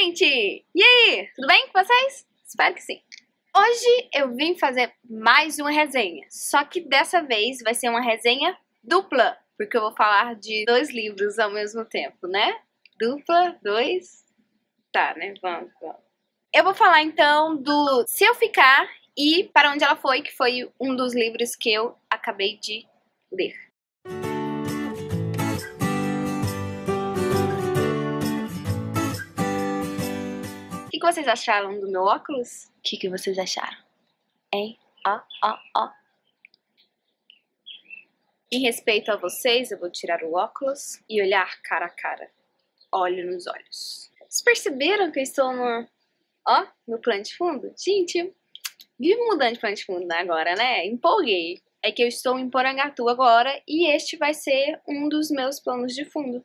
gente! E aí, tudo bem com vocês? Espero que sim. Hoje eu vim fazer mais uma resenha, só que dessa vez vai ser uma resenha dupla, porque eu vou falar de 2 livros ao mesmo tempo, né? Dupla, 2... Tá, né? Vamos. Eu vou falar então do Se Eu Ficar e Para Onde Ela Foi, que foi um dos livros que eu acabei de ler. O que vocês acharam do meu óculos? O que vocês acharam? Hein? Ó. Em respeito a vocês, eu vou tirar o óculos e olhar cara a cara. Olho nos olhos. Vocês perceberam que eu estou no plano de fundo? Gente, vivo mudando de plano de fundo agora, né? Empolguei. É que eu estou em Porangatu agora e este vai ser um dos meus planos de fundo.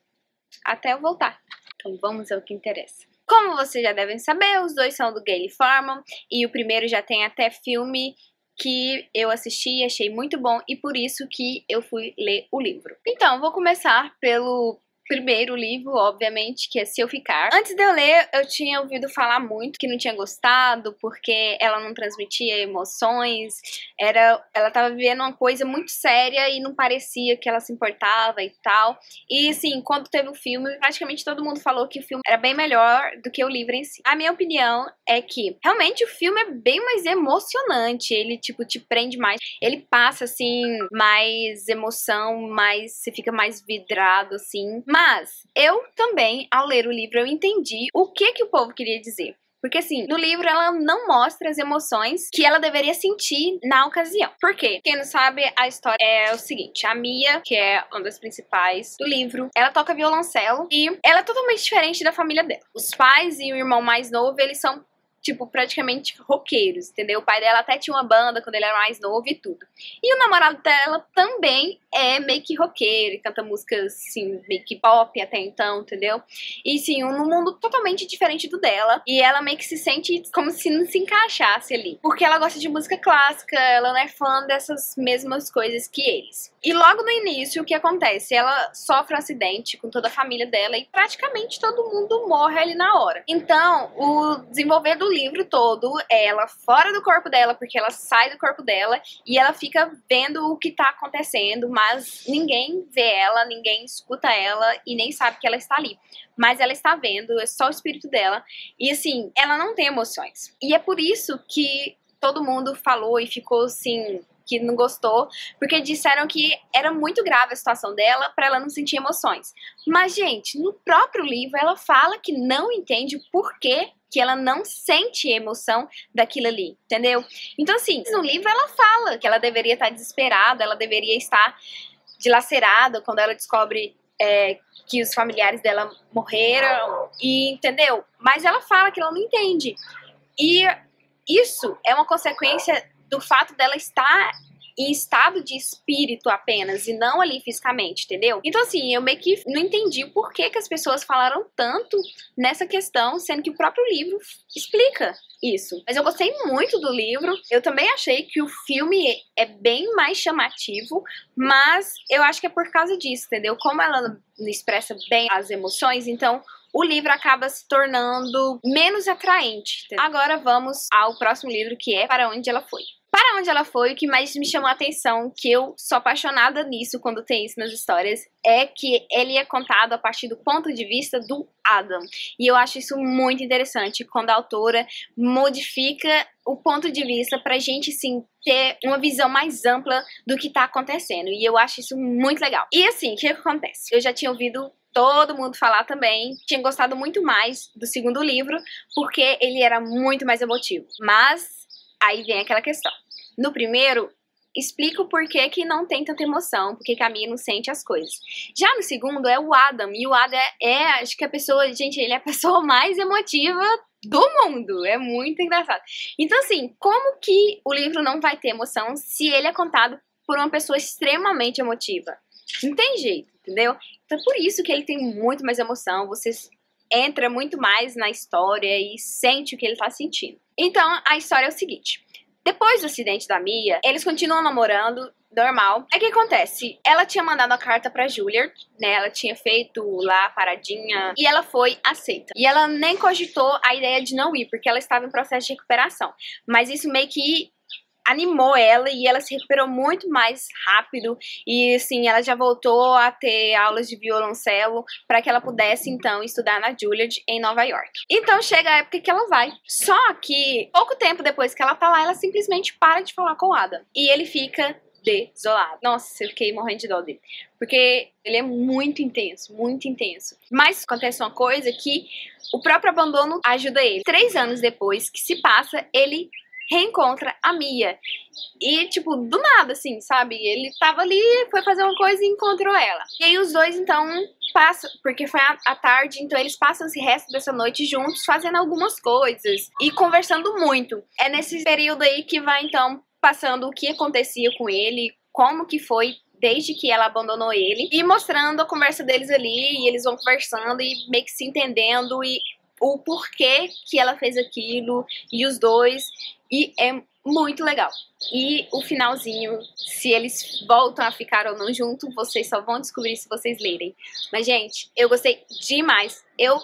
Até eu voltar. Então vamos ao que interessa. Como vocês já devem saber, os 2 são do Gayly Forman e o primeiro já tem até filme que eu assisti e achei muito bom e por isso que eu fui ler o livro. Então, vou começar pelo primeiro livro, obviamente, que é Se Eu Ficar. Antes de eu ler, eu tinha ouvido falar muito que não tinha gostado, porque ela não transmitia emoções, ela tava vivendo uma coisa muito séria e não parecia que ela se importava e tal. E assim, quando teve o filme, praticamente todo mundo falou que o filme era bem melhor do que o livro em si. A minha opinião é que realmente o filme é bem mais emocionante, ele tipo te prende mais, ele passa assim mais emoção, mais você fica mais vidrado assim. Mas eu também, ao ler o livro, eu entendi o que o povo queria dizer. Porque assim, no livro ela não mostra as emoções que ela deveria sentir na ocasião. Por quê? Quem não sabe, a história é o seguinte. A Mia, que é uma das principais do livro, ela toca violoncelo e ela é totalmente diferente da família dela. Os pais e o irmão mais novo, eles são tipo, praticamente roqueiros, entendeu? O pai dela até tinha uma banda quando ele era mais novo e tudo. E o namorado dela também é meio que roqueiro, canta músicas, assim, meio que pop até então, entendeu? E, sim, num mundo totalmente diferente do dela. E ela meio que se sente como se não se encaixasse ali. Porque ela gosta de música clássica, ela não é fã dessas mesmas coisas que eles. E logo no início, o que acontece? Ela sofre um acidente com toda a família dela e praticamente todo mundo morre ali na hora. Então, o desenvolver do livro todo é ela fora do corpo dela, porque ela sai do corpo dela e ela fica vendo o que tá acontecendo, mas ninguém vê ela, ninguém escuta ela e nem sabe que ela está ali. Mas ela está vendo, é só o espírito dela. E assim, ela não tem emoções. E é por isso que todo mundo falou e ficou assim, que não gostou, porque disseram que era muito grave a situação dela pra ela não sentir emoções. Mas, gente, no próprio livro ela fala que não entende o porquê que ela não sente emoção daquilo ali, entendeu? Então, assim, no livro ela fala que ela deveria estar desesperada, ela deveria estar dilacerada quando ela descobre que os familiares dela morreram, e entendeu? Mas ela fala que ela não entende. E isso é uma consequência do fato dela estar em estado de espírito apenas, e não ali fisicamente, entendeu? Então assim, eu meio que não entendi por que as pessoas falaram tanto nessa questão, sendo que o próprio livro explica isso. Mas eu gostei muito do livro, eu também achei que o filme é bem mais chamativo, mas eu acho que é por causa disso, entendeu? Como ela não expressa bem as emoções, então o livro acaba se tornando menos atraente. Entendeu? Agora vamos ao próximo livro, que é Para Onde Ela Foi. Para Onde Ela Foi, o que mais me chamou a atenção, que eu sou apaixonada nisso quando tem isso nas histórias, é que ele é contado a partir do ponto de vista do Adam. E eu acho isso muito interessante, quando a autora modifica o ponto de vista pra gente, sim, ter uma visão mais ampla do que tá acontecendo. E eu acho isso muito legal. E assim, o que acontece? Eu já tinha ouvido todo mundo falar também, tinha gostado muito mais do segundo livro, porque ele era muito mais emotivo. Mas aí vem aquela questão. No primeiro, explica o porquê que não tem tanta emoção, porque que a Mia não sente as coisas. Já no segundo é o Adam, e o Adam acho que a pessoa, gente, ele é a pessoa mais emotiva do mundo, é muito engraçado. Então assim, como que o livro não vai ter emoção se ele é contado por uma pessoa extremamente emotiva? Não tem jeito, entendeu? Então por isso que ele tem muito mais emoção, você entra muito mais na história e sente o que ele tá sentindo. Então a história é o seguinte. Depois do acidente da Mia, eles continuam namorando, normal. Aí o que acontece? Ela tinha mandado a carta pra Juilliard, né? Ela tinha feito lá a paradinha e ela foi aceita. E ela nem cogitou a ideia de não ir, porque ela estava em processo de recuperação. Mas isso meio que animou ela e ela se recuperou muito mais rápido e assim, ela já voltou a ter aulas de violoncelo para que ela pudesse então estudar na Juilliard em Nova York. Então chega a época que ela vai. Só que pouco tempo depois que ela tá lá, ela simplesmente para de falar com o Adam. E ele fica desolado. Nossa, eu fiquei morrendo de dó dele. Porque ele é muito intenso, muito intenso. Mas acontece uma coisa que o próprio abandono ajuda ele. 3 anos depois que se passa, ele reencontra a Mia. E, tipo, do nada, assim, sabe? Ele tava ali, foi fazer uma coisa e encontrou ela. E aí os dois, então, passam, porque foi à tarde, então eles passam esse resto dessa noite juntos, fazendo algumas coisas e conversando muito. É nesse período aí que vai, então, passando o que acontecia com ele, como que foi desde que ela abandonou ele, e mostrando a conversa deles ali, e eles vão conversando e meio que se entendendo, e o porquê que ela fez aquilo, e os dois, e é muito legal. E o finalzinho, se eles voltam a ficar ou não junto, vocês só vão descobrir se vocês lerem. Mas, gente, eu gostei demais. Eu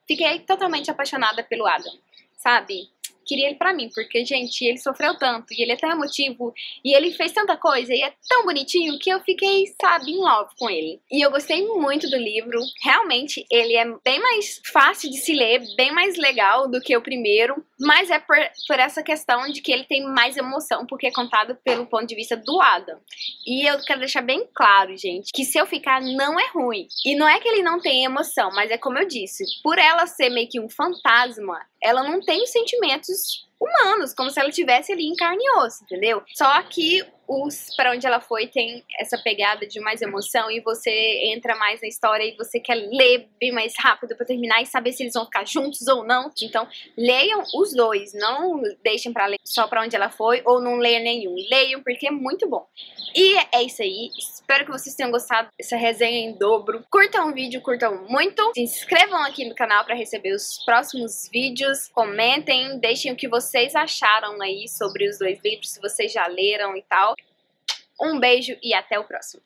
fiquei totalmente apaixonada pelo Adam, sabe? Queria ele pra mim, porque, gente, ele sofreu tanto, e ele é tão emotivo, e ele fez tanta coisa, e é tão bonitinho, que eu fiquei, sabe, em love com ele. E eu gostei muito do livro, realmente, ele é bem mais fácil de se ler, bem mais legal do que o primeiro, mas é por essa questão de que ele tem mais emoção, porque é contado pelo ponto de vista do Adam. E eu quero deixar bem claro, gente, que Se Eu Ficar não é ruim. E não é que ele não tem emoção, mas é como eu disse, por ela ser meio que um fantasma, ela não tem os sentimentos humanos, como se ela estivesse ali em carne e osso, entendeu? Só que os Pra Onde Ela Foi tem essa pegada de mais emoção e você entra mais na história e você quer ler bem mais rápido pra terminar e saber se eles vão ficar juntos ou não. Então, leiam os dois, não deixem pra ler só Pra Onde Ela Foi ou não leiam nenhum. Leiam porque é muito bom. E é isso aí, espero que vocês tenham gostado dessa resenha em dobro. Curtam o vídeo, curtam muito. Se inscrevam aqui no canal para receber os próximos vídeos. Comentem, deixem o que vocês acharam aí sobre os dois livros, se vocês já leram e tal. Um beijo e até o próximo.